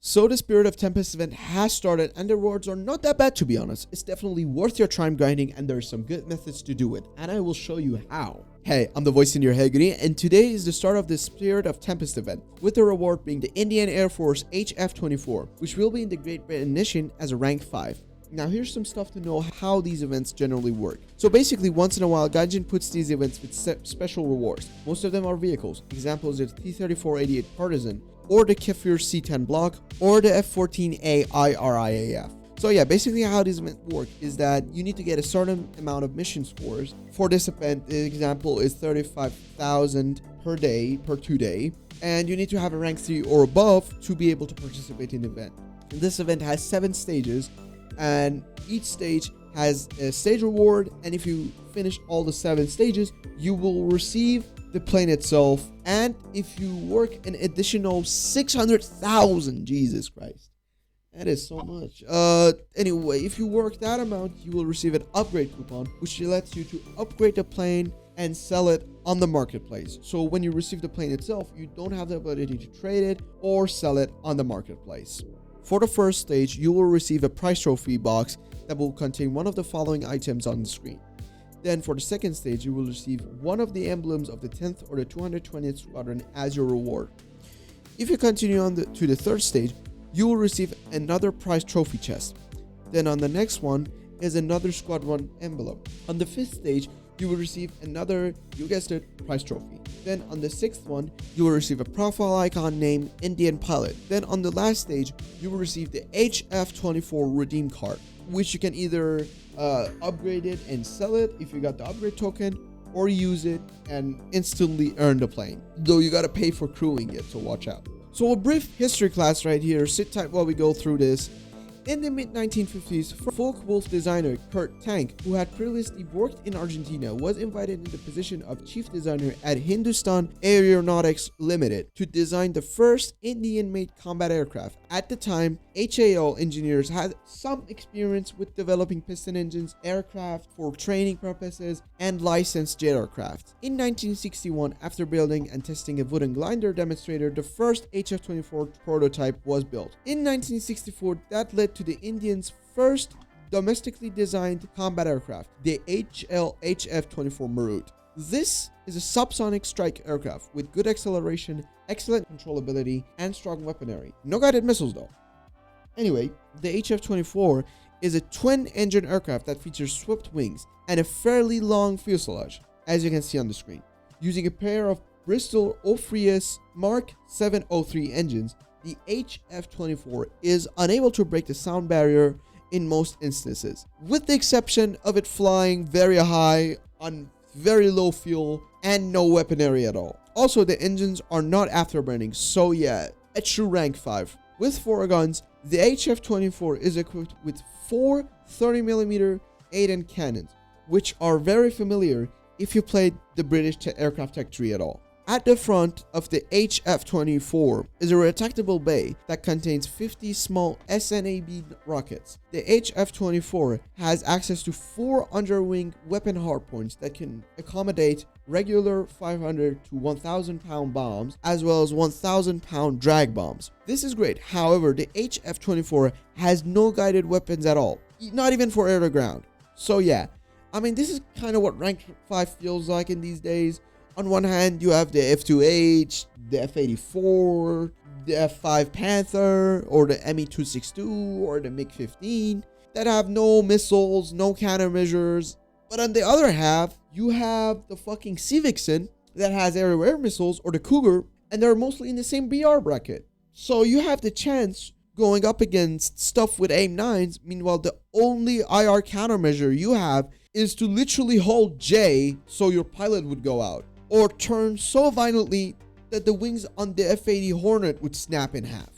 So the Spirit of Tempest event has started and the rewards are not that bad, to be honest. It's definitely worth your time grinding and there's some good methods to do it, and I will show you how. Hey, I'm the voice in your head, Ghoody, and today is the start of the Spirit of Tempest event, with the reward being the Indian Air Force HF-24, which will be in the Great Britain Nation as a rank 5. Now here's some stuff to know how these events generally work. So basically, once in a while, Gajin puts these events with special rewards. Most of them are vehicles. Examples are the T-34-88 Partisan, or the Kefir C-10 block, or the F-14A IRIAF. So yeah, basically how these events work is that you need to get a certain amount of mission scores. For this event, the example is 35,000 per day, per 2 day, and you need to have a rank 3 or above to be able to participate in the event. This event has 7 stages, and each stage has a stage reward, and if you finish all the 7 stages, you will receive the plane itself, and if you work an additional 600,000, Jesus Christ, that is so much. Anyway, if you work that amount, you will receive an upgrade coupon, which lets you to upgrade the plane and sell it on the marketplace. So when you receive the plane itself, you don't have the ability to trade it or sell it on the marketplace. For the first stage, you will receive a prize trophy box that will contain one of the following items on the screen. Then for the second stage, you will receive one of the emblems of the 10th or the 220th Squadron as your reward. If you continue on to the third stage, you will receive another prize trophy chest. Then on the next one is another Squadron emblem. On the 5th stage, you will receive another, you guessed it, prize trophy. Then on the 6th one, you will receive a profile icon named Indian Pilot. Then on the last stage, you will receive the HF-24 redeem card, which you can either upgrade it and sell it if you got the upgrade token, or use it and instantly earn the plane. Though you gotta pay for crewing it, so watch out. So a brief history class right here, sit tight while we go through this. In the mid-1950s, Focke-Wulf designer Kurt Tank, who had previously worked in Argentina, was invited in the position of chief designer at Hindustan Aeronautics Limited to design the first Indian-made combat aircraft. At the time, HAL engineers had some experience with developing piston engines, aircraft for training purposes, and licensed jet aircraft. In 1961, after building and testing a wooden glider demonstrator, the first HF-24 prototype was built. In 1964, that led to the Indians' first domestically designed combat aircraft, the HF-24 Marut. This is a subsonic strike aircraft with good acceleration, excellent controllability, and strong weaponry. No guided missiles though. Anyway, the HF-24 is a twin-engine aircraft that features swept wings and a fairly long fuselage, as you can see on the screen. Using a pair of Bristol Ophrys Mark 703 engines, the HF-24 is unable to break the sound barrier in most instances, with the exception of it flying very high on very low fuel and no weaponry at all. Also, the engines are not afterburning, so yeah, a true rank 5. With 4 guns, the HF-24 is equipped with 4 30mm Aiden cannons, which are very familiar if you played the British Aircraft Tech Tree at all. At the front of the HF-24 is a retractable bay that contains 50 small SNAB rockets. The HF-24 has access to 4 underwing weapon hardpoints that can accommodate regular 500 to 1,000 pound bombs, as well as 1,000 pound drag bombs. This is great. However, the HF-24 has no guided weapons at all, not even for air to ground. So yeah, I mean, this is kind of what rank 5 feels like in these days. On one hand, you have the F-2H, the F-84, the F-5 Panther, or the Me-262, or the MiG-15 that have no missiles, no countermeasures. But on the other half, you have the fucking Civixen that has air-to-air missiles, or the Cougar, and they're mostly in the same BR bracket. So you have the chance going up against stuff with AIM-9s. Meanwhile, the only IR countermeasure you have is to literally hold J so your pilot would go out, or turn so violently that the wings on the F-80 Hornet would snap in half.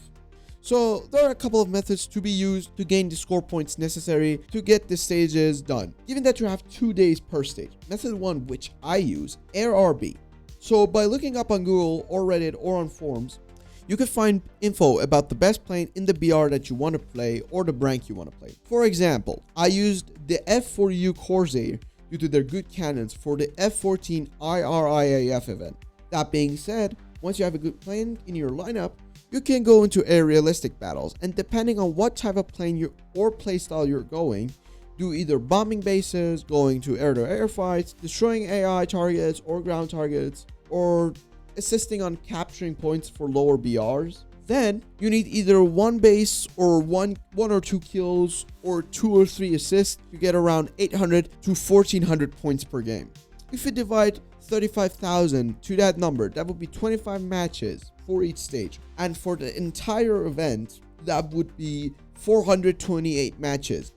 So there are a couple of methods to be used to gain the score points necessary to get the stages done, given that you have 2 days per stage. Method 1, which I use, Air RB. So by looking up on Google or Reddit or on forums, you can find info about the best plane in the BR that you want to play or the rank you want to play. For example, I used the F-4U Corsair due to their good cannons for the F-14 IRIAF event. That being said, once you have a good plane in your lineup, you can go into air realistic battles, and depending on what type of plane or playstyle you're going, do either bombing bases, going to air-to-air fights, destroying AI targets or ground targets, or assisting on capturing points for lower BRs. Then you need either one base or one or two kills or 2 or 3 assists to get around 800 to 1400 points per game. If you divide 35,000 to that number, that would be 25 matches for each stage, and for the entire event that would be 428 matches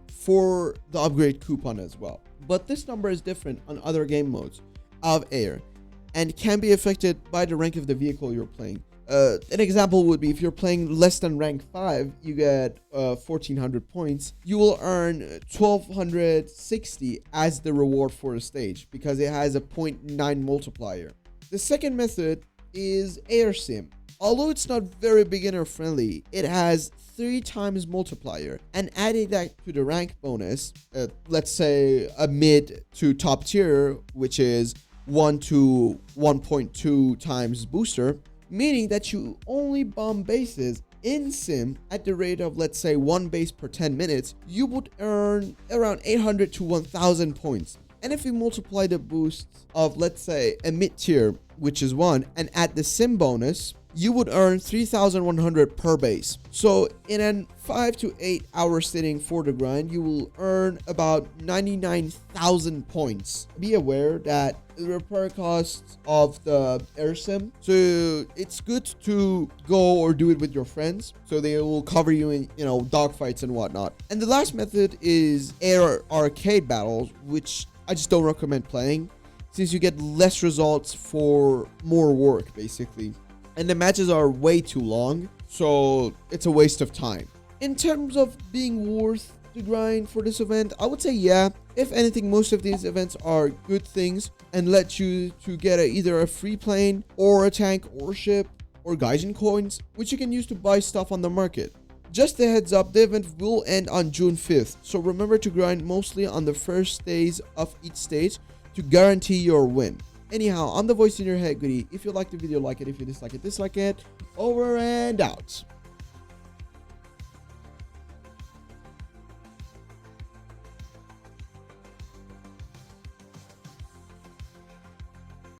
for the upgrade coupon as well. But this number is different on other game modes of air and can be affected by the rank of the vehicle you're playing. An example would be if you're playing less than rank 5, you get 1400 points. You will earn 1260 as the reward for a stage because it has a 0.9 multiplier. The second method is air sim. Although it's not very beginner friendly, it has 3 times multiplier, and adding that to the rank bonus, let's say a mid to top tier, which is 1 to 1.2 times booster, meaning that you only bomb bases in sim at the rate of, let's say, 1 base per 10 minutes, you would earn around 800 to 1000 points. And if you multiply the boosts of, let's say, a mid tier, which is 1, and add the sim bonus, you would earn 3,100 per base. So in a 5 to 8 hour sitting for the grind, you will earn about 99,000 points. Be aware that the repair costs of the air sim, so it's good to go or do it with your friends, so they will cover you in, dogfights and whatnot. And the last method is air arcade battles, which I just don't recommend playing, since you get less results for more work, basically. And the matches are way too long, so it's a waste of time. In terms of being worth the grind for this event, I would say yeah. If anything, most of these events are good things and let you to get either a free plane or a tank or ship or Gajin coins, which you can use to buy stuff on the market. Just a heads up, the event will end on June 5th, so remember to grind mostly on the first days of each stage to guarantee your win. Anyhow, I'm the voice in your head, Ghoody. If you like the video, like it. If you dislike it, dislike it. Over and out.